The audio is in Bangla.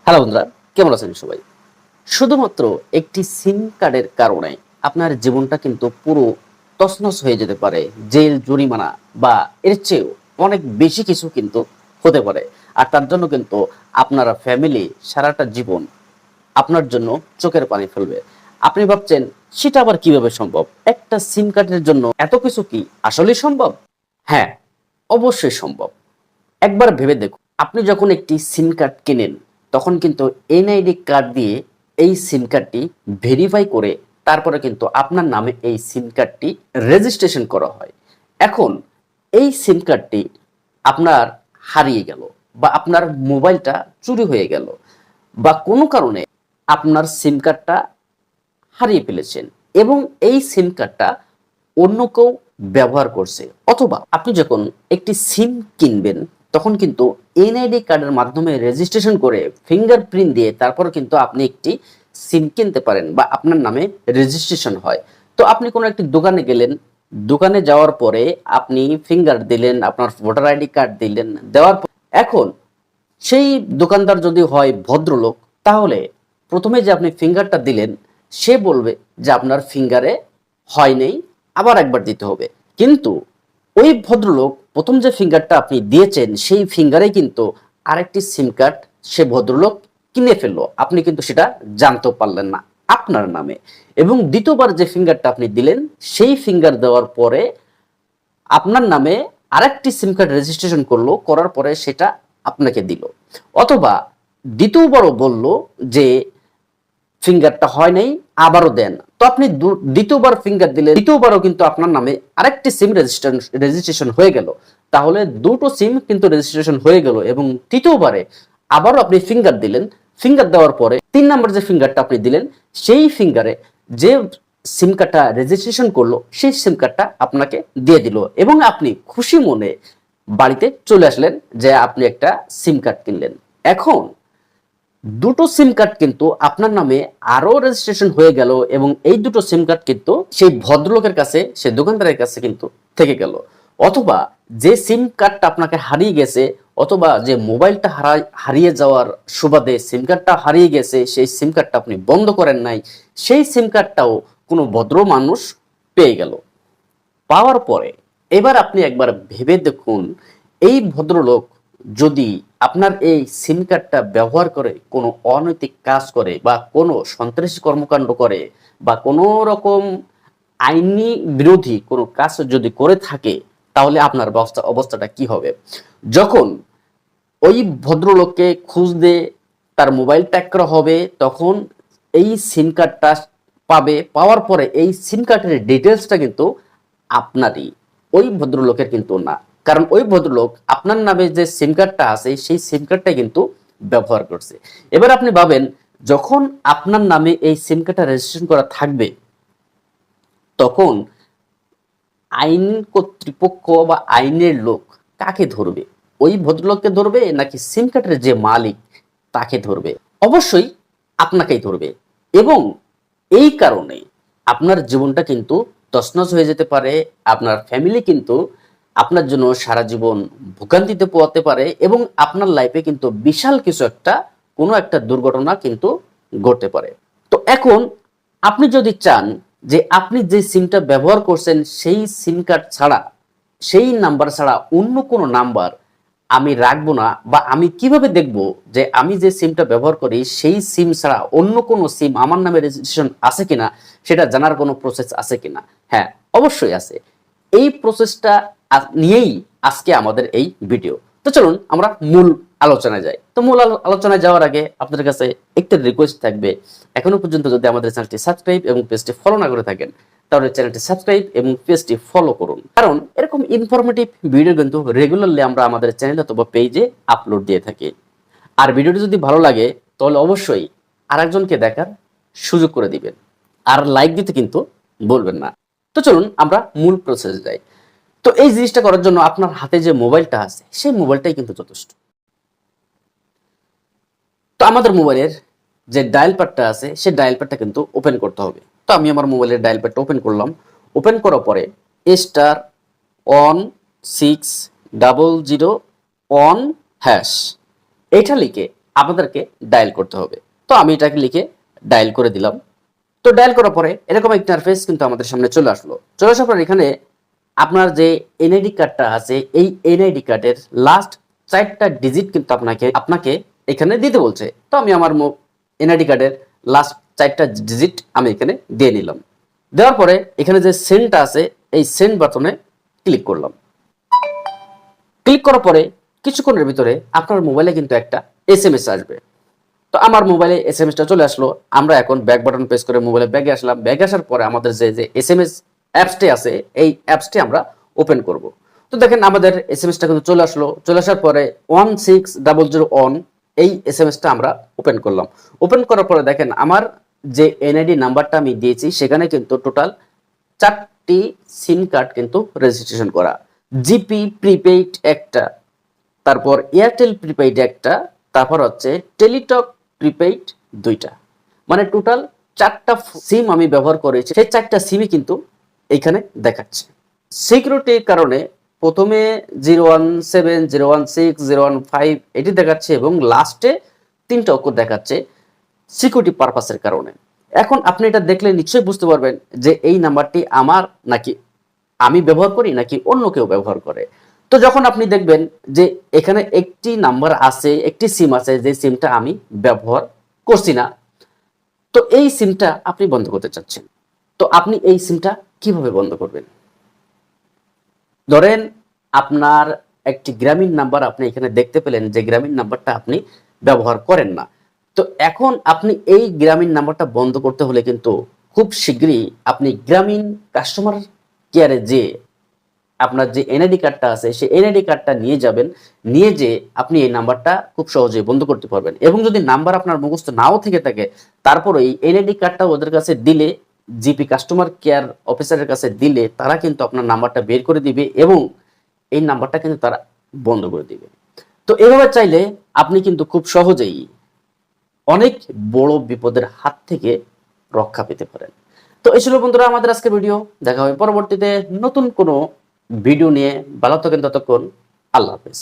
হ্যালো বন্ধুরা, কেমন আছেন সবাই? শুধুমাত্র একটি সিম কার্ডের কারণে আপনার জীবনটা কিন্তু পুরো তছনছ হয়ে যেতে পারে। জেল, জরিমানা বা এর চেয়েও অনেক বেশি কিছু কিন্তু হতে পারে। আর তার জন্য কিন্তু আপনার ফ্যামিলি সারাটা জীবন আপনার জন্য চোখের পানি ফেলবে। আপনি ভাবছেন সেটা আবার কিভাবে সম্ভব? একটা সিম কার্ডের জন্য এত কিছু কি আসলেই সম্ভব? হ্যাঁ, অবশ্যই সম্ভব। একবার ভেবে দেখুন, আপনি যখন একটি সিম কার্ড কেনেন তখন কিন্তু এনআইডি কার্ড দিয়ে এই সিম কার্ডটি ভেরিফাই করে তারপরে কিন্তু আপনার নামে এই সিম কার্ডটি রেজিস্ট্রেশন করা হয়। এখন এই সিম কার্ডটি আপনার হারিয়ে গেল বা আপনার মোবাইলটা চুরি হয়ে গেল বা কোনো কারণে আপনার সিম কার্ডটা হারিয়ে ফেলেছেন এবং এই সিম কার্ডটা অন্য কেউ ব্যবহার করছে, অথবা আপনি যখন একটি সিম কিনবেন তখন কিন্তু এনআইডি কার্ডের মাধ্যমে রেজিস্ট্রেশন করে ফিঙ্গারপ্রিন্ট দিয়ে তারপর কিন্তু আপনি একটি সিম কিনতে পারেন বা আপনার নামে রেজিস্ট্রেশন হয়। তো আপনি কোনো একটি দোকানে গেলেন, দোকানে যাওয়ার পরে আপনি ফিঙ্গার দিলেন, আপনার ভোটার আইডি কার্ড দিলেন, দেওয়ার পর এখন সেই দোকানদার যদি হয় ভদ্রলোক, তাহলে প্রথমে যে আপনি ফিঙ্গারটা দিলেন সে বলবে যে আপনার ফিঙ্গারে হয় নেই, আবার একবার দিতে হবে। কিন্তু ওই ভদ্রলোক প্রথম যে ফিঙ্গারটা আপনি দিয়েছেন সেই ফিঙ্গারে কিন্তু আরেকটি সিম কার্ড সে ভদ্রলোক কিনে ফেললো, আপনি কিন্তু সেটা জানতেও পারলেন না আপনার নামে। এবং দ্বিতীয়বার যে ফিঙ্গারটা আপনি দিলেন সেই ফিঙ্গার দেওয়ার পরে আপনার নামে আরেকটি সিম কার্ড রেজিস্ট্রেশন করলো, করার পরে সেটা আপনাকে দিল। অথবা দ্বিতীয়বারও বলল যে ফিঙ্গারটা হয় নাই, আবারও দেন। তো আপনি দ্বিতীয়বার ফিঙ্গার দিলে দ্বিতীয়বারও কিন্তু আপনার নামে আরেকটি সিম রেজিস্ট্রেশন হয়ে গেল। তাহলে দুটো সিম কিন্তু রেজিস্ট্রেশন হয়ে গেল। এবং তৃতীয়বারে আবারও আপনি ফিঙ্গার দিলেন, ফিঙ্গার দেওয়ার পরে 3 নাম্বার যে ফিঙ্গারটা আপনি দিলেন সেই ফিঙ্গারে যে সিম কার্ডটা রেজিস্ট্রেশন করলো সেই সিম কার্ডটা আপনাকে দিয়ে দিল এবং আপনি খুশি মনে বাড়িতে চলে আসলেন যে আপনি একটা সিম কার্ড কিনলেন। এখন দুটো সিম কার্ড কিন্তু আপনার নামে আরো রেজিস্ট্রেশন হয়ে গেল এবং এই দুটো সিম কার্ড কিন্তু সেই ভদ্রলোকের কাছে, সেই দোকানদারের কাছে কিন্তু থেকে গেল। অথবা যে সিম কার্ডটা আপনাকে হারিয়ে গেছে, অথবা যে মোবাইলটা হারিয়ে যাওয়ার সুবাদে সিম কার্ডটা হারিয়ে গেছে, সেই সিম কার্ডটা আপনি বন্ধ করেন নাই, সেই সিম কার্ডটাও কোনো ভদ্র মানুষ পেয়ে গেল। পাওয়ার পরে এবার আপনি একবার ভেবে দেখুন, এই ভদ্রলোক যদি আপনার এই সিম কার্ডটা ব্যবহার করে কোনো অনৈতিক কাজ করে বা কোনো সন্ত্রাসী কর্মকাণ্ড করে বা কোনো রকম আইনি বিরোধী কোনো কাজ যদি করে থাকে, তাহলে আপনার অবস্থাটা কি হবে? যখন ওই ভদ্রলোককে খুঁজতে তার মোবাইল ট্র্যাক করা হবে তখন এই সিম কার্ডটা পাবে, পাওয়ার পরে এই সিম কার্ডের ডিটেলসটা কিন্তু আপনারই, ওই ভদ্রলোকের কিন্তু না। কারণ ওই ভদ্রলোক আপনার নামে যে সিম কার্ডটা আছে সেই সিম কার্ডটা কিন্তু ব্যবহার করছে। এবার আপনি ভাবেন, যখন আপনার নামে এই সিম কার্ডটা রেজিস্ট্রেশন করা থাকবে তখন আইন কর্তৃপক্ষ বা আইনের লোক কাকে ধরবে? ওই ভদ্রলোককে ধরবে নাকি সিম কার্ডের যে মালিক তাকে ধরবে? অবশ্যই আপনাকেই ধরবে। এবং এই কারণে আপনার জীবনটা কিন্তু তছনছ হয়ে যেতে পারে। আপনার ফ্যামিলি কিন্তু আপনার জন্য সারা জীবন ভোগান্তিতে পোয়াতে পারে এবং আপনার লাইফে কিন্তু বিশাল কিছু একটা, কোনো একটা দুর্ঘটনা কিন্তু ঘটতে পারে। তো এখন আপনি যদি চান যে আপনি যে সিমটা ব্যবহার করছেন সেই সিম কার্ড ছাড়া, সেই নাম্বার ছাড়া অন্য কোনো নাম্বার আমি রাখবো না, বা আমি কিভাবে দেখব যে আমি যে সিমটা ব্যবহার করি সেই সিম ছাড়া অন্য কোনো সিম আমার নামে রেজিস্ট্রেশন আছে কিনা, সেটা জানার কোনো প্রসেস আছে কিনা? হ্যাঁ, অবশ্যই আছে। এই প্রসেসটা নিয়েই আজকে আমাদের এই ভিডিও। তো চলুন আমরা মূল আলোচনায় যাই। তো মূল আলোচনায় যাওয়ার আগে আপনাদের কাছে একটা রিকোয়েস্ট থাকবে, এখনো পর্যন্ত যদি আমাদের চ্যানেলটি সাবস্ক্রাইব এবং পেজটি ফলো না করে থাকেন তাহলে চ্যানেলটি সাবস্ক্রাইব এবং পেজটি ফলো করুন। কারণ এরকম ইনফরমেটিভ ভিডিও কিন্তু রেগুলারলি আমরা আমাদের চ্যানেল অথবা পেজে আপলোড দিয়ে থাকি। আর ভিডিওটি যদি ভালো লাগে তাহলে অবশ্যই আরেকজনকে দেখার সুযোগ করে দিবেন, আর লাইক দিতে কিন্তু বলবেন না। তো চলুন আমরা মূল প্রসেসে যাই। তো এই জিনিসটা করার জন্য আপনার হাতে যে মোবাইলটা আছে সেই মোবাইলটাই কিন্তু যথেষ্ট। তো আমাদের মোবাইলের যে ডায়াল প্যাডটা আছে সেই ডায়াল প্যাডটা কিন্তু ওপেন করতে হবে। তো আমি আমার মোবাইলের ডায়াল প্যাডটা ওপেন করলাম। ওপেন করার পরে *1600# এটা লিখে আপনাদেরকে ডায়াল করতে হবে। তো আমি এটাকে লিখে ডায়াল করে দিলাম। তো ডায়াল করার পরে এরকম একটা ইন্টারফেস কিন্তু আমাদের সামনে চলে আসলো। চলে আসার পর এখানে আপনার যে এনআইডি কার্ডটা আছে এই এনআইডি কার্ডের লাস্ট 4টা ডিজিট কিন্তু আপনাকে এখানে দিতে বলছে। তো আমি আমার এনআইডি কার্ডের লাস্ট 4টা ডিজিট আমি এখানে দিয়ে নিলাম। দেওয়ার পরে এখানে যে সেন্ডটা আছে এই সেন্ড বাটনে ক্লিক করলাম। ক্লিক করার পরে কিছুক্ষণের ভিতরে আপনার মোবাইলে কিন্তু একটা এসএমএস আসবে। তো আমার মোবাইলে এসএমএসটা চলে আসলো। আমরা এখন ব্যাক বাটন প্রেস করে মোবাইলে ব্যাগে আসলাম। ব্যাগে আসার পরে আমাদের যে এসএমএস অ্যাপসটি আছে এই অ্যাপসটি আমরা ওপেন করব। তো দেখেন আমাদের এসএমএসটা কিন্তু চলে আসলো। চলে আসার পরে 16001 এই এসএমএসটা আমরা ওপেন করলাম। ওপেন করার পরে দেখেন আমার যে এনআইডি নাম্বারটা আমি দিয়েছি সেখানে কিন্তু টোটাল 4টি সিম কার্ড কিন্তু রেজিস্ট্রেশন করা। জিপি প্রিপেইড একটা, তারপর এয়ারটেল প্রিপেইড একটা, তারপর হচ্ছে টেলিটক প্রিপেইড 2টা, মানে টোটাল 4টা সিম আমি ব্যবহার করেছি। সেই 4টা সিমই কিন্তু এইখানে দেখাচ্ছে। সিকিউরিটির কারণে প্রথমে 017 016 015 এটি দেখাচ্ছে এবং লাস্টে 3টা অক্ষর দেখাচ্ছে সিকিউরিটি পারপাসের কারণে। এখন আপনি এটা দেখলে নিশ্চয়ই বুঝতে পারবেন যে এই নাম্বারটি আমার নাকি আমি ব্যবহার করি নাকি অন্য কেউ ব্যবহার করে। তো যখন আপনি দেখবেন যে এখানে একটি নাম্বার আছে, একটি সিম আছে যে সিমটা আমি ব্যবহার করছি না, তো এই সিমটা আপনি বন্ধ করতে চাচ্ছেন। তো আপনি এই সিমটা কিভাবে বন্ধ করবেন? ধরেন আপনার একটি গ্রামীণ নাম্বার আপনি এখানে দেখতে পেলেন যে গ্রামীণ নাম্বারটা আপনি ব্যবহার করেন না। তো এখন আপনি এই গ্রামীণ নাম্বারটা বন্ধ করতে হলে কিন্তু খুব শীঘ্রই আপনি গ্রামীণ কাস্টমার কেয়ারে যে আপনার যে এনআইডি কার্ডটা আছে সেই এনআইডি কার্ডটা নিয়ে যাবেন। নিয়ে যে আপনি এই নাম্বারটা খুব সহজেই বন্ধ করতে পারবেন। এবং যদি নাম্বার আপনার মুখস্থ নাও থেকে থাকে তারপরে এই এনআইডি কার্ডটা ওদের কাছে দিলে, জিপি কাস্টমার কেয়ার অফিসারের কাছে দিলে তারা কিন্তু আপনার নাম্বারটা বের করে দিবে এবং এই নাম্বারটা কিন্তু তারা বন্ধ করে দিবে। তো এভাবে চাইলে আপনি কিন্তু খুব সহজেই অনেক বড় বিপদের হাত থেকে রক্ষা পেতে পারেন। তো এই ছিল বন্ধুরা আমাদের আজকের ভিডিও। দেখা হবে পরবর্তীতে নতুন কোনো ভিডিও নিয়ে। ভালো থাকেন, ততক্ষণ আল্লাহ হাফেজ।